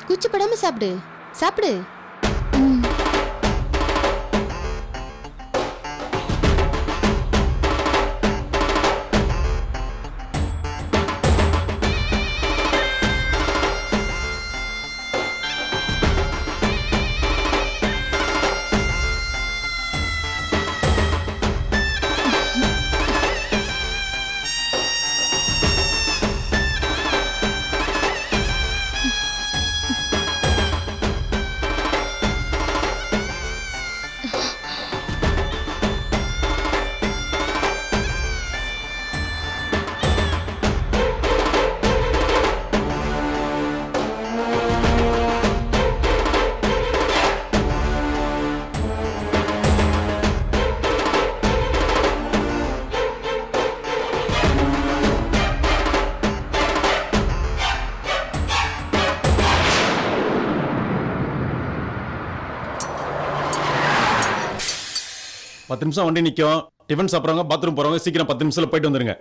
கூச்சப்படாம சாப்பிடு சாப்பிடு. பத்து நிமிஷம் வண்டி நிற்கும். டிஃபன் சாப்பிட்றவங்க பாத்ரூம் போறவங்க சீக்கிரம் 10 நிமிஷத்துல போயிட்டு வந்துருங்க.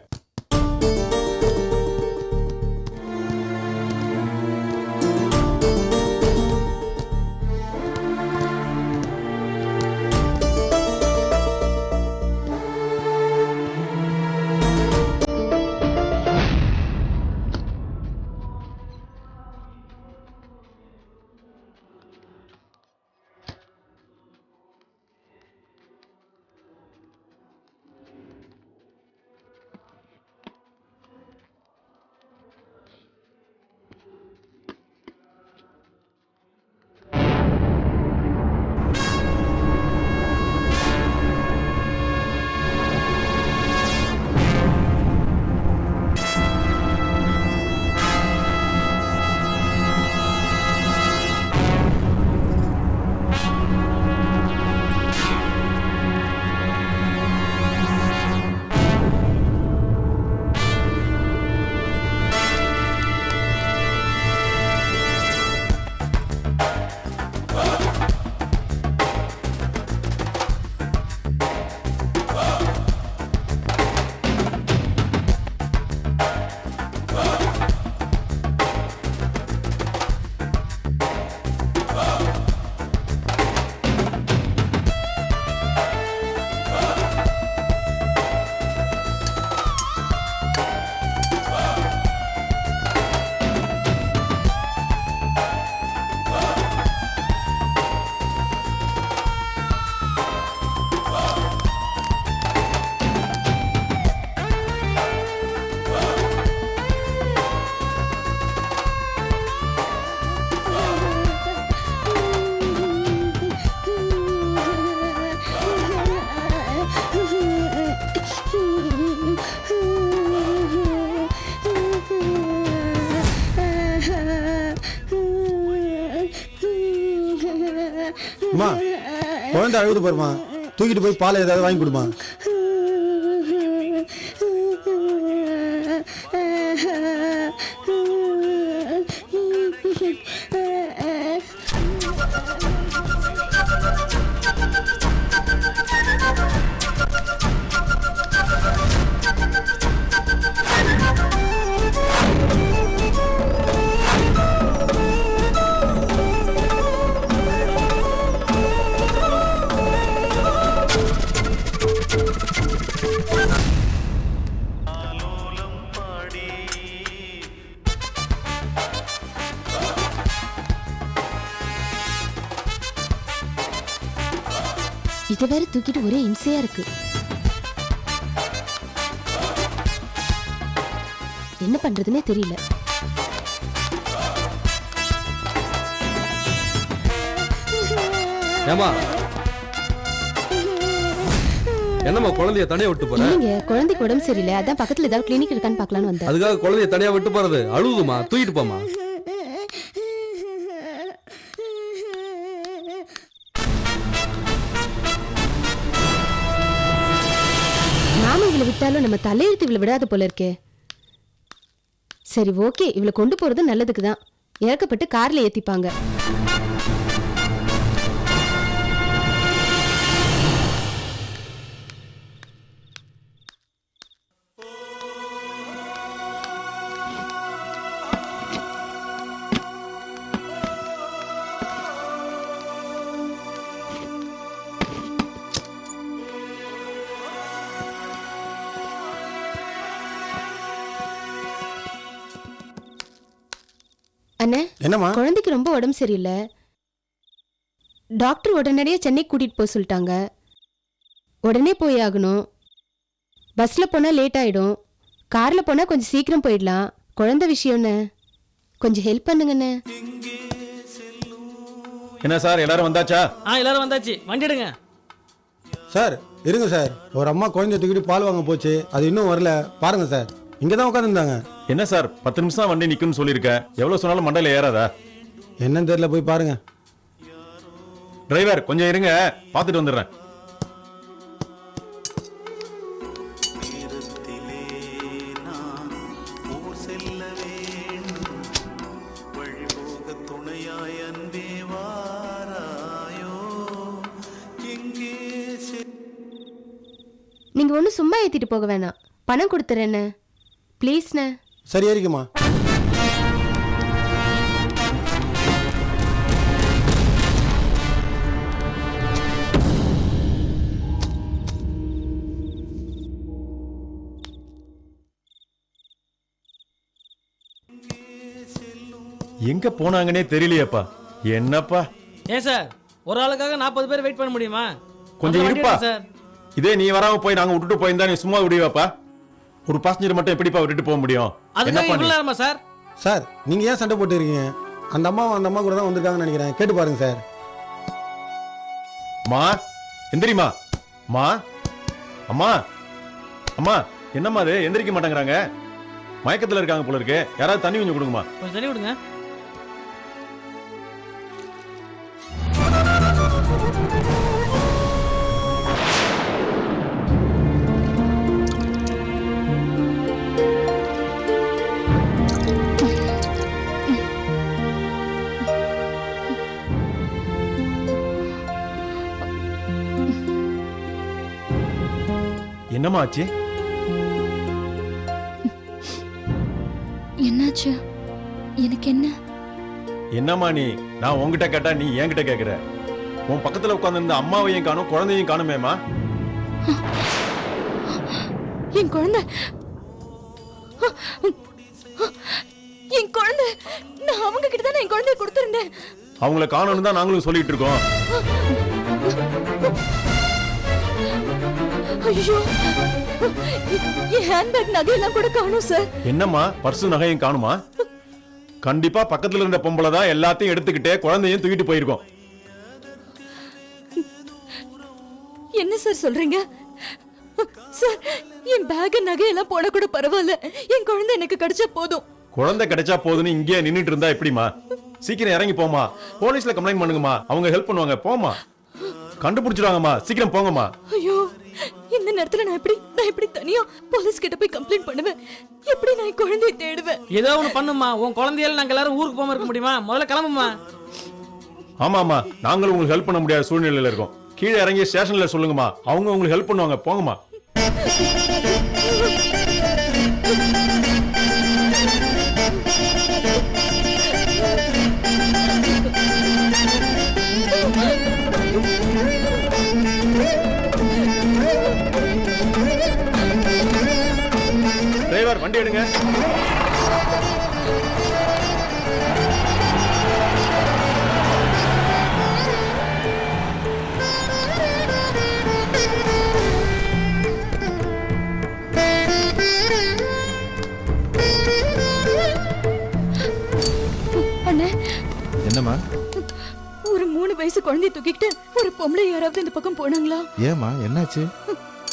அம்மா குழந்தை அழுகுது பாருமா, தூக்கிட்டு போய் பால் ஏதாவது வாங்கி கொடுமா. இதை வேற தூக்கிட்டு ஒரே இம்சையா இருக்கு. என்ன பண்றதுன்னே தெரியல. ஏமா என்னம்மா குழந்தைய தனியா விட்டு போற? இல்லைங்க, குழந்தைக்கு உடம்பு சரியில்லை, அதான் பக்கத்துல ஏதாவது கிளினிக் இருக்கான்னு பார்க்கலான்னு வந்தேன். அதுக்காக குழந்தைய தனியா விட்டு போறது? அழுகுதுமா, தூக்கிட்டு போமா. நாம இவளை விட்டாலும் நம்ம தலையெழுத்து இவளை விடாத போல இருக்கே. சரி ஓகே, இவளை கொண்டு போறது நல்லதுக்கு தான். இறக்கப்பட்டு கார்ல ஏத்திப்பாங்க. அண்ணே, என்னம்மா குழந்தைக்கு ரொம்ப உடம்பு சரியில்லை. டாக்டர் உடனடியே சென்னை கூட்டிட்டு போக சொல்லிட்டாங்க. உடனே போய் ஆகணும். பஸ்ல போனா லேட் ஆயிடும். கார்ல போனா கொஞ்சம் சீக்கிரம் போயிடலாம். குழந்தை விஷயம்னு கொஞ்சம் ஹெல்ப் பண்ணுங்கண்ணே. என்ன சார் எல்லாரும் வந்தாச்சா? எல்லாரும் வந்தாச்சு, வண்டி எடுங்க. சார் இருங்க சார், ஒரு அம்மா குழந்தைய தூக்கிட்டு பால் வாங்க போச்சு, அது இன்னும் வரல. பாருங்க சார், இங்கே தான் உட்காந்துருந்தாங்க. என்ன சார் 10 நிமிஷம் தான் வண்டி நிக்கும்னு சொல்லியிருக்க, எவ்வளவு சொன்னாலும் மண்டையில ஏறாதா? என்னன்னு தெரியல, போய் பாருங்க. டிரைவர் கொஞ்சம் இருங்க, பார்த்துட்டு வந்துடுறேன். நீங்க ஒன்றும் சும்மா ஏத்திட்டு போக வேணாம், பணம் கொடுத்துறேண்ணே. ப்ளீஸ்ண்ணே. சரி ஏறிக்குமா. எங்க போனாங்கன்னே தெரியலையேப்பா. என்னப்பா ஏன் சார், ஒரு ஆளுக்காக 40 பேர் வெயிட் பண்ண முடியுமா? கொஞ்சம் வண்டி இருப்பா. எடுங்க சார். இதே நீ வராம போய் நாங்க விட்டுட்டு போயிருந்தா நீ சும்மா விடுவாப்பா? ஒரு பாசஞ்சர் மட்டும் எப்படிப்பா விட்டுட்டு போக முடியும்? அதுக்காக என்னப்பா இவ்வளவு நீ? நேரமா சார்? சார் நீங்க ஏன் சண்டை போட்டு இருக்கீங்க? அந்த அம்மா கூட தான் வந்திருக்காங்கன்னு நினைக்கிறேன், கேட்டு பாருங்க சார். மா எந்திரிமா. மா அம்மா அம்மா என்னம்மா அது எந்திரிக்க மாட்டேங்கிறாங்க? மயக்கத்துல இருக்காங்க போல இருக்கு. யாராவது தண்ணி கொஞ்சம் கொடுங்கம்மா. கொஞ்சம் தண்ணி விடுங்க. என்னம்மா ஆச்சு? என்னாச்சு? எனக்கு என்ன? என்னம்மா நீ? நான் உன்கிட்ட கேட்டா நீ என்கிட்ட கேக்குற. உன் பக்கத்துல உட்கார்ந்து இருந்த அம்மாவையும் காணும், குழந்தையும் காணுமேமா. என் குழந்தை, என் குழந்தை, நான் அவங்க கிட்ட தான் என் குழந்தைய கொடுத்திருந்தேன். அவங்கள காணோம்னு தான் நாங்களும் சொல்லிட்டு இருக்கோம். ஐயோ, என் ஹேண்ட்பேக் நகையெல்லாம் கூட காணும் சார். என்னம்மா பர்சு நகையும் காணுமா? கண்டிப்பா பக்கத்துல இருந்த பொம்பளை தான் எல்லாத்தையும் எடுத்துக்கிட்டே குழந்தையும் தூக்கிட்டு போயிருக்கோம். என்ன சார் சொல்றீங்க? சார், என் பேக் நகையெல்லாம் போட கூட பரவாயில்ல, என் குழந்தை எனக்கு கிடைச்சா போதும். குழந்தை கிடைச்சா போதுன்னு இங்கே நின்னுட்டு இருந்தா எப்படிமா? சீக்கிரம் இறங்கி போமா, போலீஸ்ல கம்ப்ளைண்ட் பண்ணுங்கம்மா, அவங்க ஹெல்ப் பண்ணுவாங்க. போமா, கண்டுபிடிச்சிடுவாங்கம்மா, சீக்கிரம் போங்கம்மா. ஐயோ, இந்த நேரத்துல நான் எப்படி தனியா போலீஸ் கிட்ட போய் கம்ப்ளைண்ட் பண்ணுவேன்? எப்படி நான் என் குழந்தையை தேடுவேன்? ஏதோ ஒண்ணு பண்ணுமா. உன் குழந்தையால நாங்க எல்லாரும் ஊருக்கு போகாம இருக்க முடியுமா? முதல்ல கிளம்புமா. ஆமாமா, நாங்களும் உங்களுக்கு ஹெல்ப் பண்ண முடியாத சூழ்நிலையில இருக்கோம். கீழே இறங்கி ஸ்டேஷன்ல சொல்லுங்கம்மா, அவங்க உங்களுக்கு ஹெல்ப் பண்ணுவாங்க. போங்கம்மா. டிரைவர் வண்டி எடுங்க. அண்ணே, என்னம்மா? ஒரு 3 வயசு குழந்தையை தூக்கிட்டு ஒரு பொம்பளை யாராவது இந்த பக்கம் போனாங்களா? ஏமா என்னாச்சு?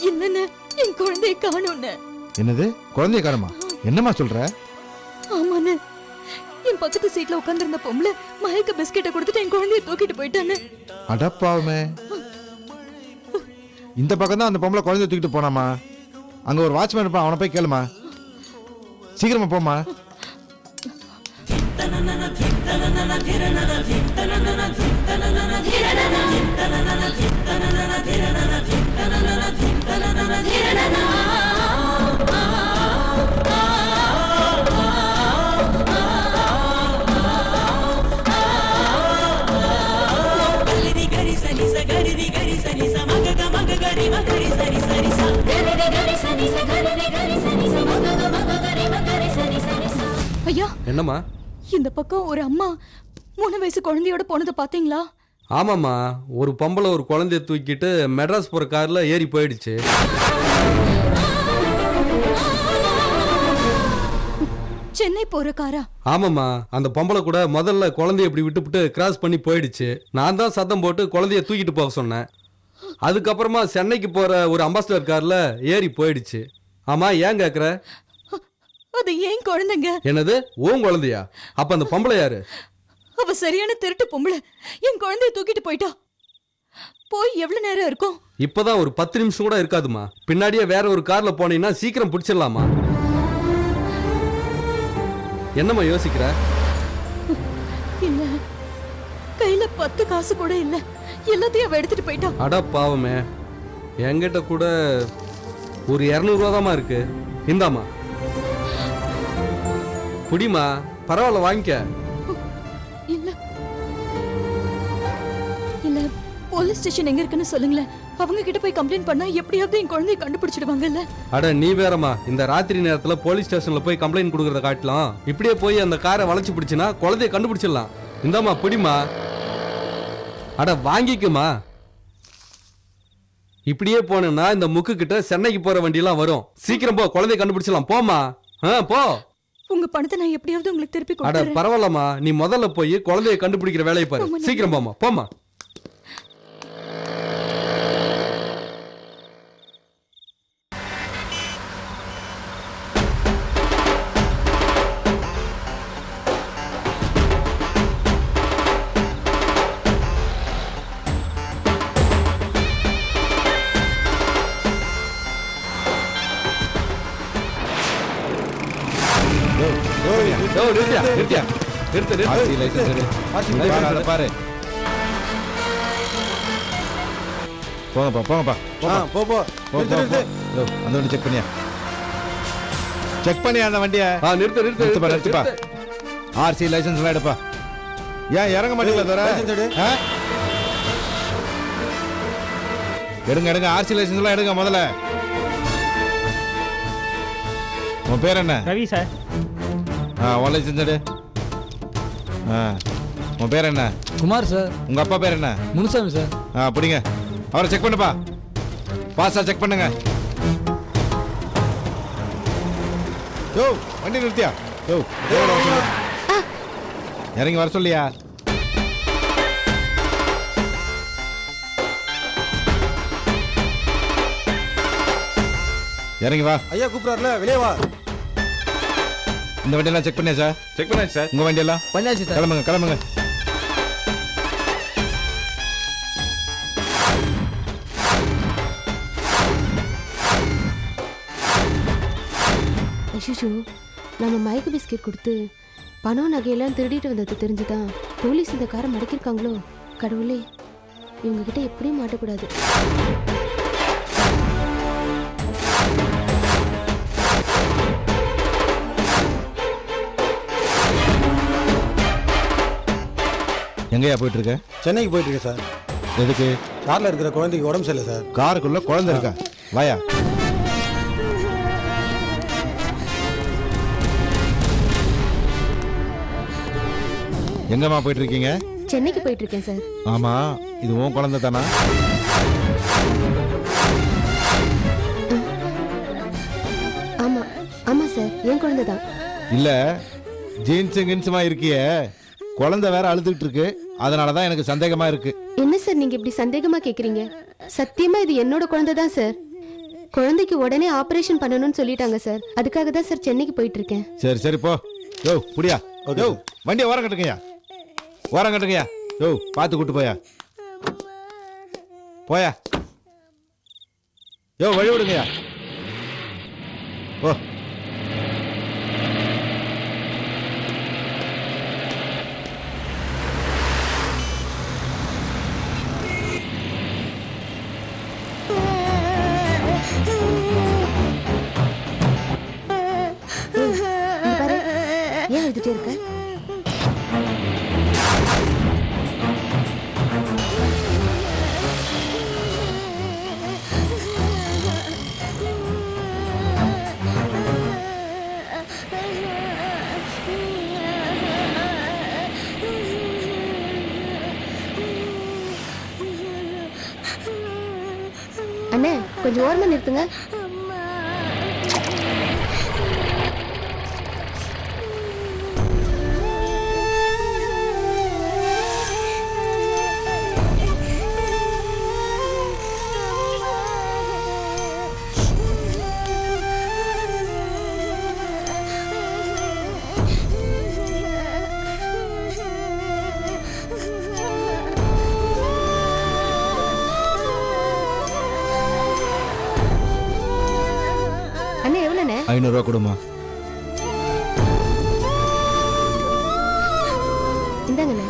இல்லன்னு என் குழந்தையை காணோன்னு. என்னது குழந்தைய காணுமா? என்னம்மா சொல்ற? ஆமாண்ணே, என் பக்கத்து சீட்ல உட்கார்ந்திருந்த பொம்பளை மயக்க பிஸ்கெட்டை கொடுத்துட்டு என் குழந்தையை தூக்கிட்டு போயிட்டானே. அடப்பாவுமே, இந்த பக்கம் தான் அந்த பொம்பளை குழந்தைய தூக்கிட்டு போனாமா. அங்க ஒரு வாட்ச்மேன் இருப்பான், அவனை போய் கேளுமா. சீக்கிரமா போமா. ஐயா, என்னம்மா? இந்த பக்கம் ஒரு அம்மா 3 வயசு குழந்தையோட போனதை பாத்தீங்களா? ஆமாம்மா, ஒரு பொம்பளை ஒரு குழந்தைய தூக்கிட்டு மெட்ராஸ் போற கார்ல ஏறி போயிடுச்சு. சென்னை போற காரா? ஆமாம்மா, அந்த பொம்பளை கூட முதல்ல குழந்தைய இப்படி விட்டுப்புட்டு கிராஸ் பண்ணி போயிடுச்சு. நான் தான் சத்தம் போட்டு குழந்தைய தூக்கிட்டு போக சொன்னேன். அதுக்கப்புறமா சென்னைக்கு போற ஒரு அம்பாசிடர் கார்ல ஏறி போயிடுச்சு. ஆமா, ஏன் கேக்குற? அது ஏன் குழந்தைங்க? என்னது உன் குழந்தையா? அப்ப அந்த பொம்பளை யாரு? அவ சரியான திருட்டு பொம்பளை. என் குழந்தைய தூக்கிட்டு போயிட்டா. போய் எவ்வளவு நேரம் இருக்கும்? இப்பதான் ஒரு 10 நிமிஷம் கூட இருக்காதுமா. பின்னாடியே வேற ஒரு கார்ல போனீங்கன்னா சீக்கிரம் பிடிச்சிடலாமா. என்னம்மா யோசிக்கிற? இல்ல, கையில 10 காசு கூட இல்ல. எல்லாத்தையும் அவ எடுத்துட்டு போயிட்டா. அட பாவமே, என்கிட்ட கூட ஒரு 200 ரூபா தாம்மா இருக்கு. இந்தாம்மா புடிமா, பரவாயில்ல வாங்கிக்க. இல்ல இல்ல, போலீஸ் ஸ்டேஷன் எங்க இருக்குன்னு சொல்லுங்களேன். அவங்க கிட்ட போய் கம்ப்ளைண்ட் பண்ணா எப்படியாவது என் குழந்தைய கண்டுபிடிச்சிடுவாங்கல்ல. அட நீ வேறம்மா, இந்த ராத்திரி நேரத்துல போலீஸ் ஸ்டேஷன்ல போய் கம்ப்ளைண்ட் கொடுக்கறத காட்டலாம். இப்படியே போய் அந்த காரை வளைச்சு பிடிச்சினா குழந்தைய கண்டுபிடிச்சிடலாம். இந்தாம்மா புடிமா. அட வாங்கிக்குமா. இப்படியே போனா இந்த முக்கு கிட்ட சென்னைக்கு போற வண்டியெல்லாம் வரும். சீக்கிரம் போ, குழந்தைய கண்டுபிடிச்சிடலாம். போமா. போ. உங்க பணத்தை நான் எப்படியாவது உங்களுக்கு திருப்பி அட கொடுத்துறேன். பரவாயில்லம்மா, நீ முதல்ல போய் குழந்தைய கண்டுபிடிக்கிற வேலையை பாரு. ரொம்ப நன்றி. சீக்கிரம் போமா, போமா. நிறுத்தியா நிறுத்தியா நிறுத்து நிறுத்து. ஆர்சி லைசன்ஸ் எடு. பாரு, அதை பாரு. போங்கப்பா போங்கப்பா. போ போ. போ, நிறுத்து, போ, நிறுத்து. போ. இதோ, அந்த வண்டி செக் பண்ணியா? செக் பண்ணியா அந்த வண்டியை? நிறுத்து நிறுத்து நிறுத்துப்பா, நிறுத்து. நிறுத்துப்பா. ஆர்சி லைசன்ஸ் எல்லாம் எடுப்பா. ஏன் இறங்க மாட்டீங்களா தர? லைசன்ஸ் எடு. எடுங்க எடுங்க, ஆர்சி லைசன்ஸ் எல்லாம் எடுங்க முதல்ல. உன் பேர் என்ன? ரவி சார். உன் லைசன்ஸ் எடு. உன் பேர் என்ன? குமார் சார். உங்க அப்பா பேர் என்ன? முனுசாமி சார். பிடிங்க, அவரை செக் பண்ணுப்பா. பாஸா செக் பண்ணுங்க. யோ வண்டி நிறுத்தியா? யோ இறங்கி வர சொல்லியா? இறங்கி வா. ஐயா கூப்பிடாருல, வெளியே வா. இந்த வண்டியெல்லாம் செக் பண்ணியா சார்? Check பண்ணாச்சு sir. உங்க வண்டியெல்லாம் பண்ணியாச்சு சார். கிளம்புங்க கிளம்புங்க. ஐஷோ, நம்ம மயக்க பிஸ்கெட் கொடுத்து பணம் நகையெல்லாம் திருடிட்டு வந்தது தெரிஞ்சுதான் போலீஸ் இந்த காரை மடக்கிருக்காங்களோ. கடவுளே, இவங்க கிட்ட எப்படியும் மாட்டக்கூடாது. எங்கேயா போயிட்டு இருக்க? சென்னைக்கு போயிட்டு இருக்கேன் சார். எதுக்கு? கார்ல இருக்கிற குழந்தைக்கு உடம்பு சரியில்லை சார். காருக்குள்ள குழந்தை இருக்கா? வாயா. எங்கம்மா போயிட்டு இருக்கீங்க? சென்னைக்கு போயிட்டு இருக்கேன் சார். ஆமா, இது உன் குழந்தை தானா? ஆமா ஆமா சார், என் குழந்தை தான். இல்ல, ஜீன்ஸ் கின்ஸுமா இருக்கியே, குழந்தை வேற அழுதுகிட்டு இருக்கு. அதனாலதான் எனக்கு சந்தேகமா இருக்கு. என்ன சார் நீங்க இப்படி சந்தேகமா கேக்குறீங்க? சத்தியமா இது என்னோட குழந்தை தான் சார். குழந்தைக்கு உடனே ஆபரேஷன் பண்ணணும்னு சொல்லிட்டாங்க சார். அதுக்காக தான் சார் சென்னைக்கு போயிட்டு இருக்கேன். சரி சரி போ. யோ புடியா. யோ வண்டியை ஓரம் கட்டுங்கய்யா. ஓரம் கட்டுங்கய்யா. யோ பார்த்து கூட்டு போயா. போயா. யோ வழி விடுங்கய்யா. ஓ இங்க பாரு, ஏன் எழுதிட்டே இருக்க? அண்ணே கொஞ்சம் ஓரமா நிறுத்துங்க. அண்ணே எவ்வளோண்ணே? 500 ரூபா கொடுமா. இந்தாங்கண்ணே.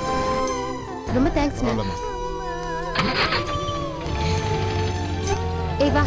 ரொம்ப தேங்க்ஸ்ண்ணே. ஏய் வா.